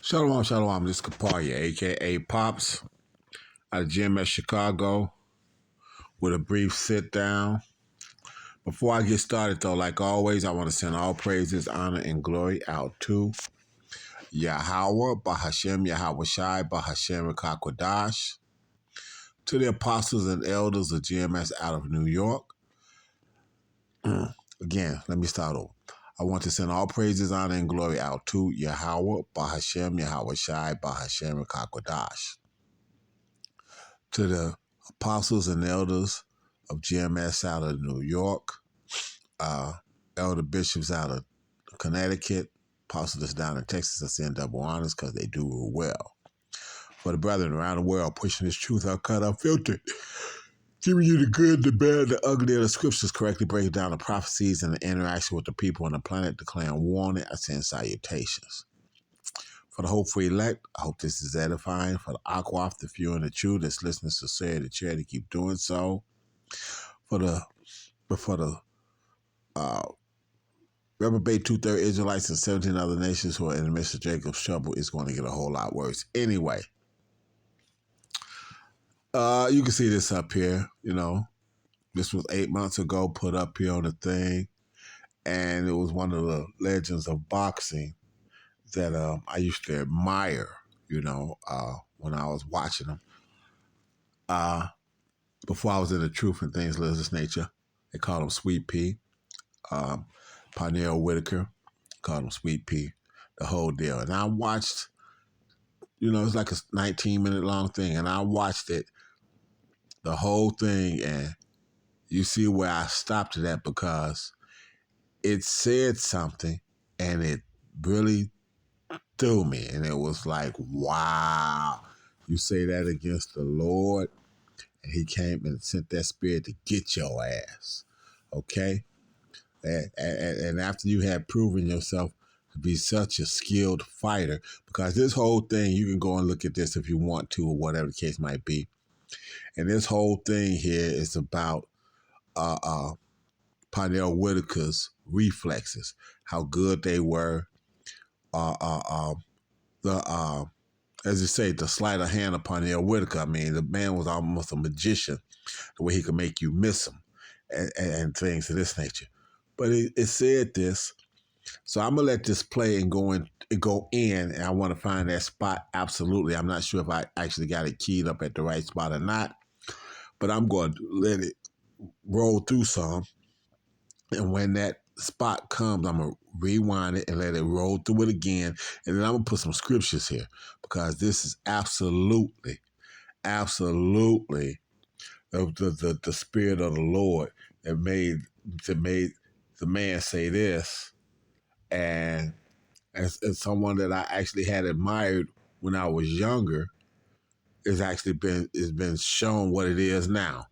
Shalom, shalom. This is Kaparia, a.k.a. Pops, out of GMS Chicago, with a brief sit-down. Before I get started, though, like always, I want to send all praises, honor, and glory out to Yahweh, Bahashem, Yahawashi, Bahashem, Rakakwadash, to the apostles and elders of GMS out of New York. Again, let me start over. I want to send all praises, honor, and glory out to Yahweh, Bahashem, Yahawashi, Bahashem, Rakakwadash, to the apostles and elders of GMS out of New York, elder bishops out of Connecticut, apostles down in Texas. I send double honors because they do well. For the brethren around the world pushing this truth uncut, unfiltered, giving you the good, the bad, the ugly of the scriptures, correctly breaking down the prophecies and the interaction with the people on the planet, declaring warning, I send salutations. For the hopeful elect, I hope this is edifying. For the aquaf, the few and the true that's listening sincerely, the charity, keep doing so. For the reprobate 2/3 Israelites and 17 other nations who are in the midst of Jacob's trouble, it's going to get a whole lot worse. Anyway, you can see this up here. You know, this was 8 months ago, put up here on the thing, and it was one of the legends of boxing that I used to admire. You know, when I was watching them. Before I was in the truth and things of this nature, they called him Sweet Pea. Perniell Whitaker, called him Sweet Pea, the whole deal. And I watched, you know, it's like a 19-minute long thing, and I watched it, the whole thing, and you see where I stopped it at because it said something, and it really threw me, and it was like, wow, you say that against the Lord, and he came and sent that spirit to get your ass, okay? And after you have proven yourself to be such a skilled fighter, because this whole thing, you can go and look at this if you want to, or whatever the case might be. And this whole thing here is about Perniell Whitaker's reflexes, how good they were. As you say, the sleight of hand of Perniell Whitaker. I mean, the man was almost a magician, the way he could make you miss him and things of this nature. But it said this, so I'm gonna let this play and go in, and I want to find that spot. Absolutely, I'm not sure if I actually got it keyed up at the right spot or not, but I'm going to let it roll through some, and when that spot comes, I'm gonna rewind it and let it roll through it again, and then I'm gonna put some scriptures here because this is absolutely the spirit of the Lord that made the man say this. And as someone that I actually had admired when I was younger, it's been shown what it is now.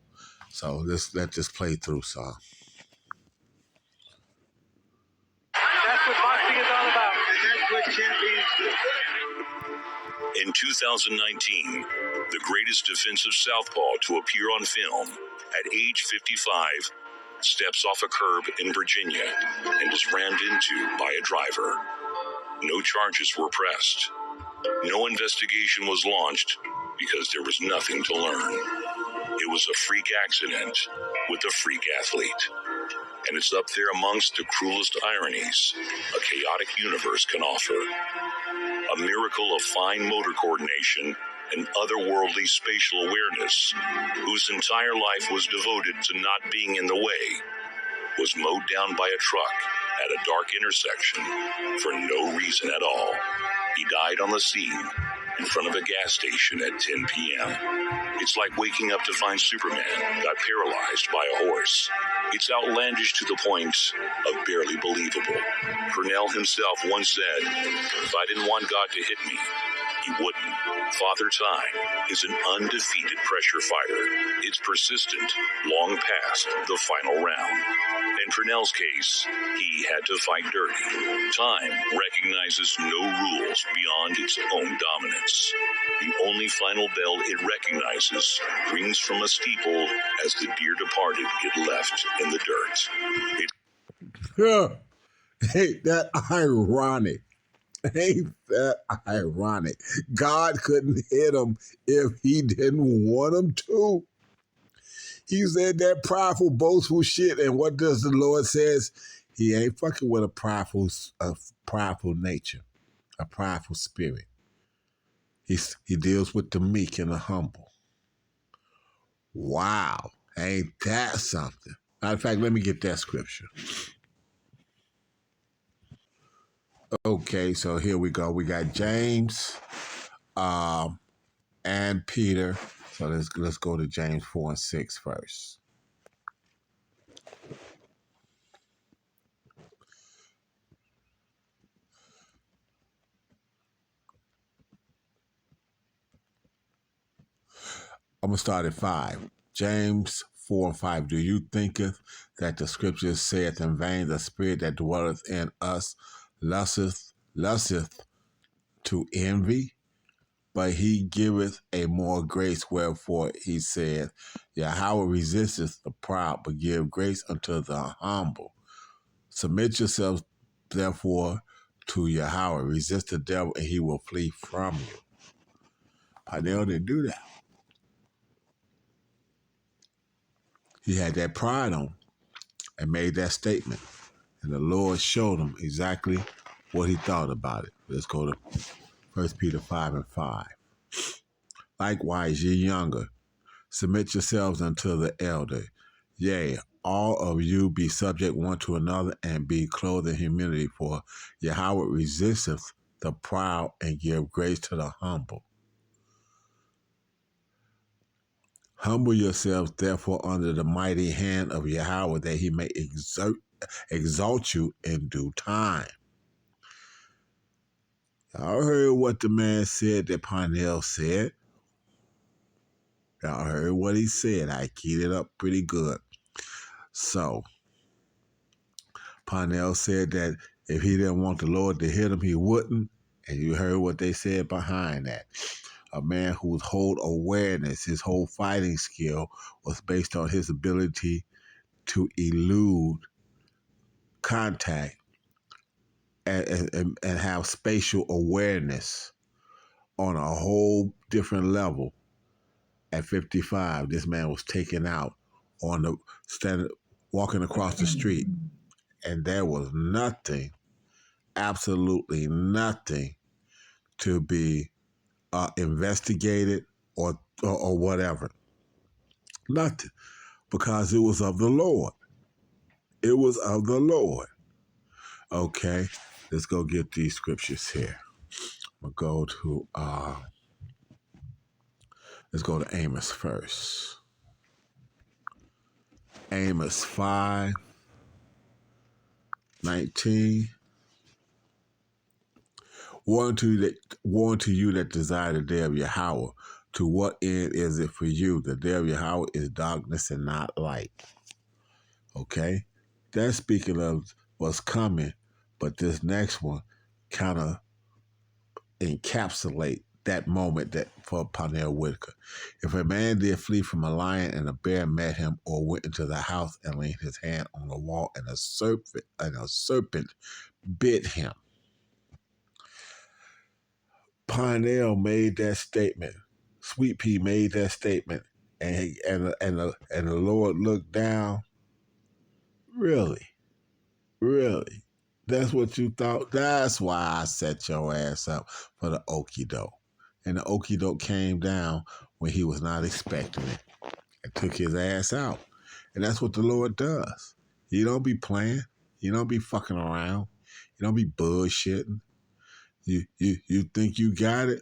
So let's let this play through, son. That's what boxing is all about. And that's what champions do. In 2019, the greatest defensive southpaw to appear on film at age 55 steps off a curb in Virginia and is rammed into by a driver. No charges were pressed. No investigation was launched because there was nothing to learn. It was a freak accident with a freak athlete. And it's up there amongst the cruelest ironies a chaotic universe can offer. A miracle of fine motor coordination and otherworldly spatial awareness, whose entire life was devoted to not being in the way, was mowed down by a truck at a dark intersection for no reason at all. He died on the scene in front of a gas station at 10 p.m. It's like waking up to find Superman got paralyzed by a horse. It's outlandish to the point of barely believable. Perniell himself once said, "If I didn't want God to hit me, he wouldn't." Father Time is an undefeated pressure fighter. It's persistent long past the final round. In Perniell's case, he had to fight dirty. Time recognizes no rules beyond its own dominance. The only final bell it recognizes rings from a steeple as the dear departed get left in the dirt. Yeah, ain't that ironic? Ain't that ironic? God couldn't hit him if he didn't want him to. He said that prideful, boastful shit. And what does the Lord says? He ain't fucking with a prideful nature, a prideful spirit. He deals with the meek and the humble. Wow. Ain't that something? Matter of fact, let me get that scripture. Okay, so here we go. We got James and Peter. So let's go to James 4 and 6 first. I'm going to start at 5. James 4 and 5. Do you thinketh that the scripture saith in vain, the spirit that dwelleth in us lusteth to envy? But he giveth a more grace, wherefore he saith, Yahweh resisteth the proud, but give grace unto the humble. Submit yourselves, therefore, to Yahweh. Resist the devil, and he will flee from you. Perniell didn't do that. He had that pride on him and made that statement. And the Lord showed him exactly what he thought about it. Let's go to 1 Peter 5 and 5. Likewise, ye younger, submit yourselves unto the elder. Yea, all of you be subject one to another, and be clothed in humility, for Yahweh resisteth the proud and give grace to the humble. Humble yourselves, therefore, under the mighty hand of Yahweh, that he may exalt you in due time. Y'all heard what the man said that Perniell said. Y'all heard what he said. I keyed it up pretty good. So, Perniell said that if he didn't want the Lord to hit him, he wouldn't. And you heard what they said behind that. A man whose whole awareness, his whole fighting skill was based on his ability to elude contact and have spatial awareness on a whole different level. At 55, this man was taken out on walking across the street, and there was nothing, absolutely nothing, to be investigated or whatever. Nothing, because it was of the Lord. It was of the Lord. Okay, let's go get these scriptures here. We'll go to let's go to Amos first. Amos 5:19. Woe unto you that desire the day of Yahweh. To what end is it for you? The day of Yahweh is darkness and not light. Okay? That's speaking of what's coming, but this next one kind of encapsulate that moment that for Perniell Whitaker. If a man did flee from a lion and a bear met him, or went into the house and laid his hand on the wall and a serpent bit him. Perniell made that statement. Sweet Pea made that statement, and the Lord looked down. Really, really, that's what you thought. That's why I set your ass up for the okie doke, and the okie doke came down when he was not expecting it, and took his ass out. And that's what the Lord does. You don't be playing. You don't be fucking around. You don't be bullshitting. You think you got it?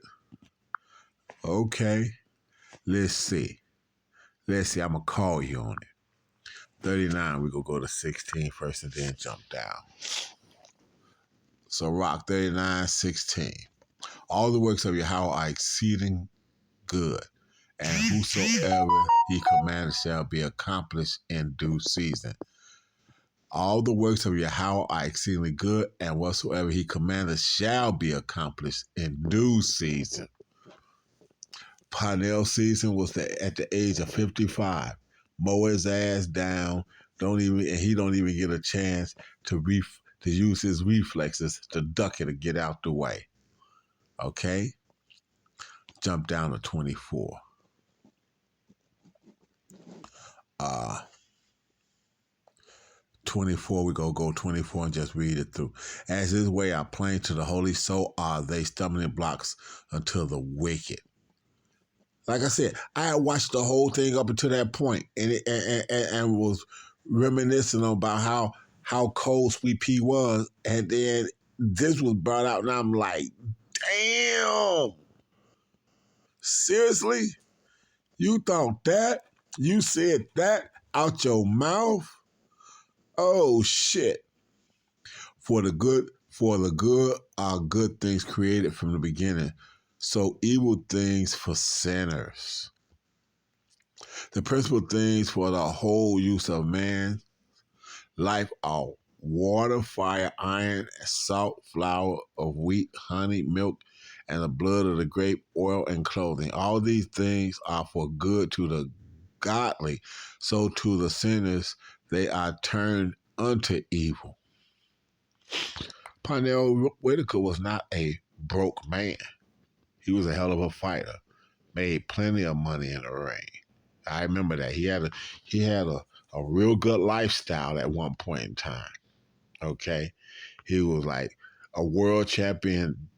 Okay. Let's see. I'm going to call you on it. 39, we're going to go to 16 first and then jump down. So rock 39:16. All the works of Yahweh are exceeding good, and whosoever he commanded shall be accomplished in due season. All the works of Yahweh are exceedingly good, and whatsoever he commanded shall be accomplished in due season. Perniell season was at the age of 55. Mow his ass down. He don't even get a chance to to use his reflexes to duck it and get out the way. Okay? Jump down to 24. 24, we go 24 and just read it through. As his way are plain to the holy, so are they stumbling blocks unto the wicked. Like I said, I had watched the whole thing up until that point and was reminiscing about how cold Sweet Pea was, and then this was brought out, and I'm like, damn, seriously? You thought that? You said that out your mouth? Oh shit. For the good are good things created from the beginning, so evil things for sinners. The principal things for the whole use of man life are water, fire, iron, salt, flour of wheat, honey, milk, and the blood of the grape, oil, and clothing. All these things are for good to the godly, so to the sinners they are turned unto evil. Perniell Whitaker was not a broke man. He was a hell of a fighter. Made plenty of money in the ring. I remember that. He had a real good lifestyle at one point in time. Okay? He was like a world champion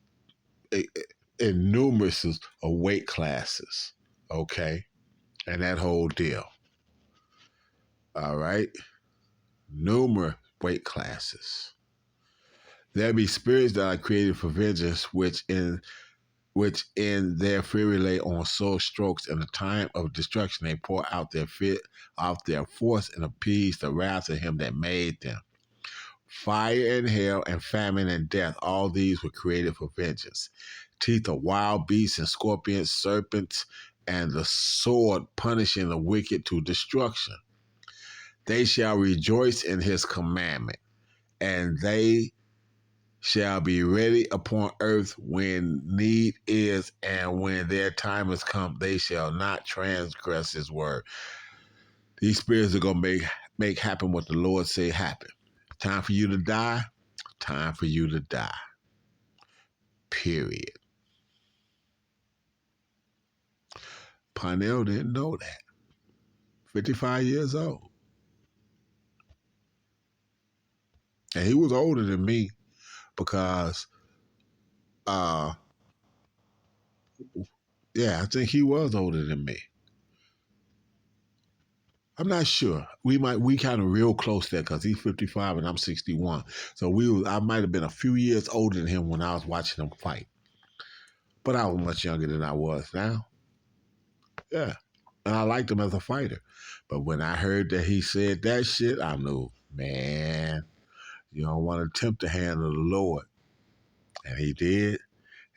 in numerous of weight classes. Okay? And that whole deal. All right? Numerous weight classes. There be spirits that are created for vengeance, which in their fury lay on sore strokes. In the time of destruction they pour out their force and appease the wrath of him that made them. Fire and hail and famine and death, all these were created for vengeance. Teeth of wild beasts and scorpions, serpents, and the sword punishing the wicked to destruction. They shall rejoice in his commandment, and they shall be ready upon earth when need is, and when their time has come, they shall not transgress his word. These spirits are going to make happen what the Lord say happen. Time for you to die. Time for you to die. Period. Perniell didn't know that. 55 years old. And he was older than me because, I think he was older than me. I'm not sure. We kind of real close there because he's 55 and I'm 61. So I might have been a few years older than him when I was watching him fight. But I was much younger than I was now. Yeah. And I liked him as a fighter. But when I heard that he said that shit, I knew, man, you don't want to tempt the hand of the Lord. And he did.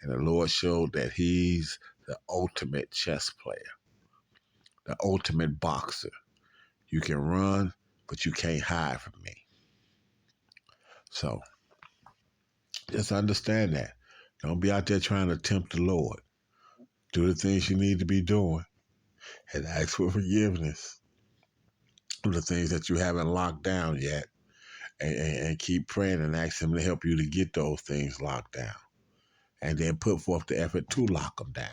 And the Lord showed that he's the ultimate chess player, the ultimate boxer. You can run, but you can't hide from me. So just understand that. Don't be out there trying to tempt the Lord. Do the things you need to be doing and ask for forgiveness of the things that you haven't locked down yet, and keep praying and ask him to help you to get those things locked down. And then put forth the effort to lock them down.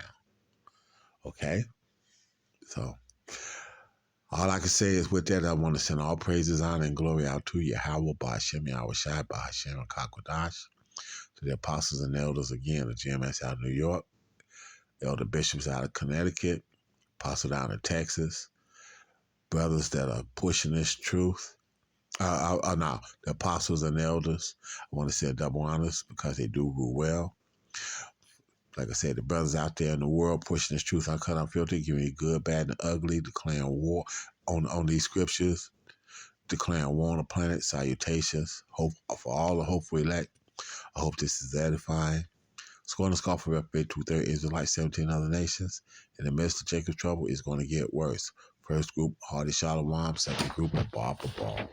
Okay? So all I can say is with that, I want to send all praises, honor, and glory out to Yahweh, Ba'ashem, Yahawashi, Ba'ashem, Kakwadash, to the apostles and elders again, the GMS out of New York, elder bishops out of Connecticut, apostle down in Texas, brothers that are pushing this truth. The apostles and elders, I want to say double honors because they do rule well. Like I said, the brothers out there in the world pushing this truth uncut, unfiltered, giving you good, bad, and ugly, declaring war on these scriptures, declaring war on the planet, salutations, hope for all the hopeful elect. I hope this is edifying. Scorn the scoff for reprobate 2/3 Israelites, 17 other nations. In the midst of Jacob's trouble, it's going to get worse. First group, Hardy Shalom. Second group, Bar for Ball.